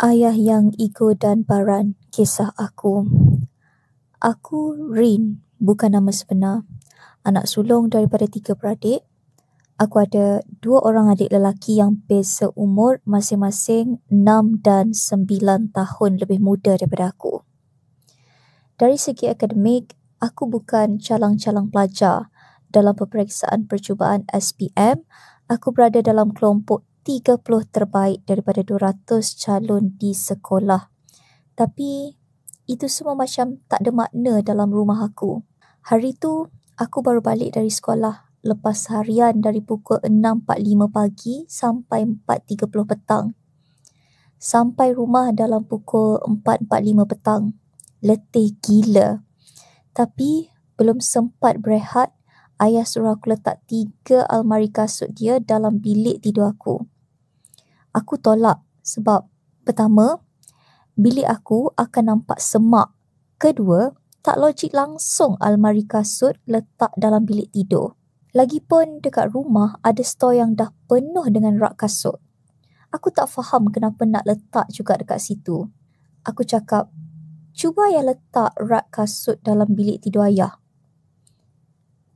Ayah yang ego dan baran, kisah aku. Aku Rin, bukan nama sebenar. Anak sulung daripada 3 beradik. Aku ada 2 orang adik lelaki yang beza umur masing-masing 6 dan 9 tahun lebih muda daripada aku. Dari segi akademik, aku bukan calang-calang pelajar. Dalam peperiksaan percubaan SPM, aku berada dalam kelompok 30 terbaik daripada 200 calon di sekolah. Tapi, itu semua macam tak ada makna dalam rumah aku. Hari tu, aku baru balik dari sekolah lepas harian dari pukul 6.45 pagi sampai 4.30 petang. Sampai rumah dalam pukul 4.45 petang. Letih gila. Tapi, belum sempat berehat, ayah suruh aku letak 3 almari kasut dia dalam bilik tidur aku. Aku tolak sebab pertama, bilik aku akan nampak semak. Kedua, tak logik langsung almari kasut letak dalam bilik tidur. Lagipun dekat rumah ada stor yang dah penuh dengan rak kasut. Aku tak faham kenapa nak letak juga dekat situ. Aku cakap, cuba ayah letak rak kasut dalam bilik tidur ayah.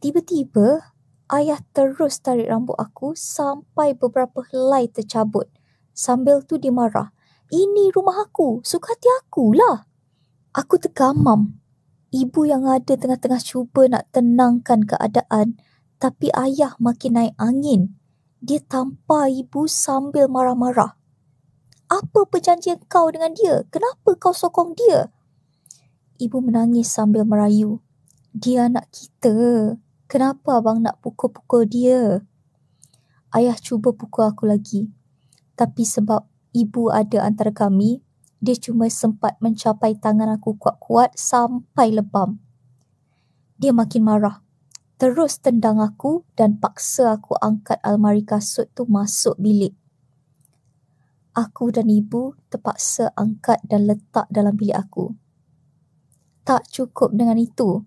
Tiba-tiba, ayah terus tarik rambut aku sampai beberapa helai tercabut. Sambil tu dia marah. Ini rumah aku, suka hati akulah. Aku tergamam. Ibu yang ada tengah-tengah cuba nak tenangkan keadaan, tapi ayah makin naik angin. Dia tampar ibu sambil marah-marah. Apa perjanjian kau dengan dia? Kenapa kau sokong dia? Ibu menangis sambil merayu. Dia anak kita. Kenapa abang nak pukul-pukul dia? Ayah cuba pukul aku lagi. Tapi sebab ibu ada antara kami, dia cuma sempat mencapai tangan aku kuat-kuat sampai lebam. Dia makin marah. Terus tendang aku dan paksa aku angkat almari kasut tu masuk bilik. Aku dan ibu terpaksa angkat dan letak dalam bilik aku. Tak cukup dengan itu.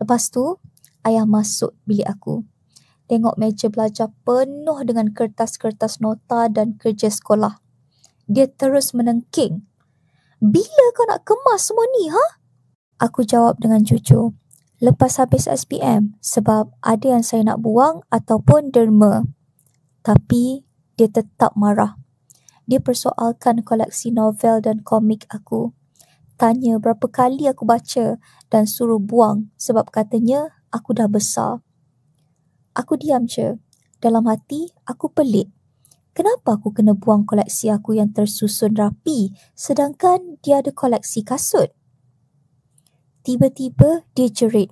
Lepas tu, ayah masuk bilik aku. Tengok meja belajar penuh dengan kertas-kertas nota dan kerja sekolah. Dia terus menengking. Bila kau nak kemas semua ni, ha? Aku jawab dengan jujur. Lepas habis SPM, sebab ada yang saya nak buang ataupun derma. Tapi, dia tetap marah. Dia persoalkan koleksi novel dan komik aku. Tanya berapa kali aku baca dan suruh buang sebab katanya aku dah besar. Aku diam je. Dalam hati, aku pelik. Kenapa aku kena buang koleksi aku yang tersusun rapi sedangkan dia ada koleksi kasut? Tiba-tiba dia jerit.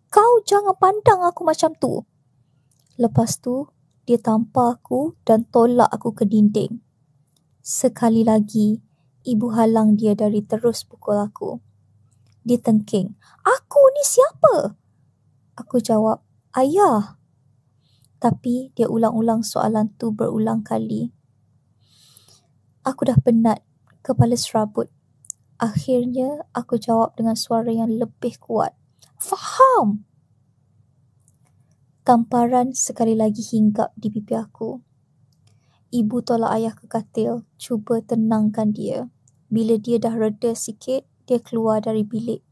Kau jangan pandang aku macam tu. Lepas tu, dia tampar aku dan tolak aku ke dinding. Sekali lagi, ibu halang dia dari terus pukul aku. Dia tengking. Aku ni siapa? Aku jawab, ayah. Tapi dia ulang-ulang soalan tu berulang kali. Aku dah penat, kepala serabut. Akhirnya aku jawab dengan suara yang lebih kuat. Faham! Tamparan sekali lagi hinggap di pipi aku. Ibu tolak ayah ke katil, cuba tenangkan dia. Bila dia dah reda sikit, dia keluar dari bilik.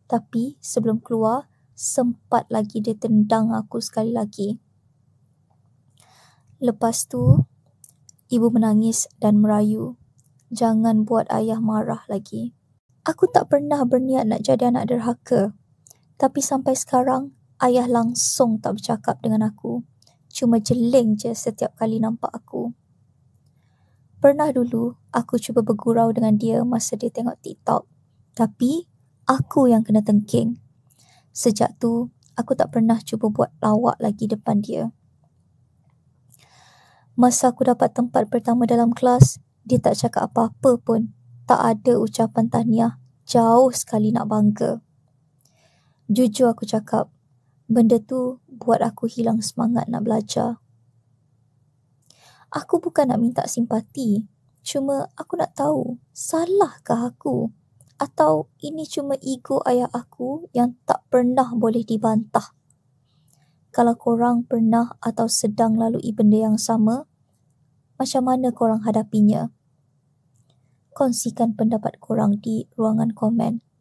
Tapi sebelum keluar, sempat lagi dia tendang aku sekali lagi. Lepas tu, ibu menangis dan merayu. Jangan buat ayah marah lagi. Aku tak pernah berniat nak jadi anak derhaka. Tapi sampai sekarang, ayah langsung tak bercakap dengan aku. Cuma jeling je setiap kali nampak aku. Pernah dulu, aku cuba bergurau dengan dia masa dia tengok TikTok. Tapi, aku yang kena tengking. Sejak tu, aku tak pernah cuba buat lawak lagi depan dia. Masa aku dapat tempat pertama dalam kelas, dia tak cakap apa-apa pun. Tak ada ucapan tahniah. Jauh sekali nak bangga. Jujur aku cakap, benda tu buat aku hilang semangat nak belajar. Aku bukan nak minta simpati. Cuma aku nak tahu, salahkah aku? Atau ini cuma ego ayah aku yang tak pernah boleh dibantah? Kalau korang pernah atau sedang lalui benda yang sama, macam mana korang hadapinya? Kongsikan pendapat korang di ruangan komen.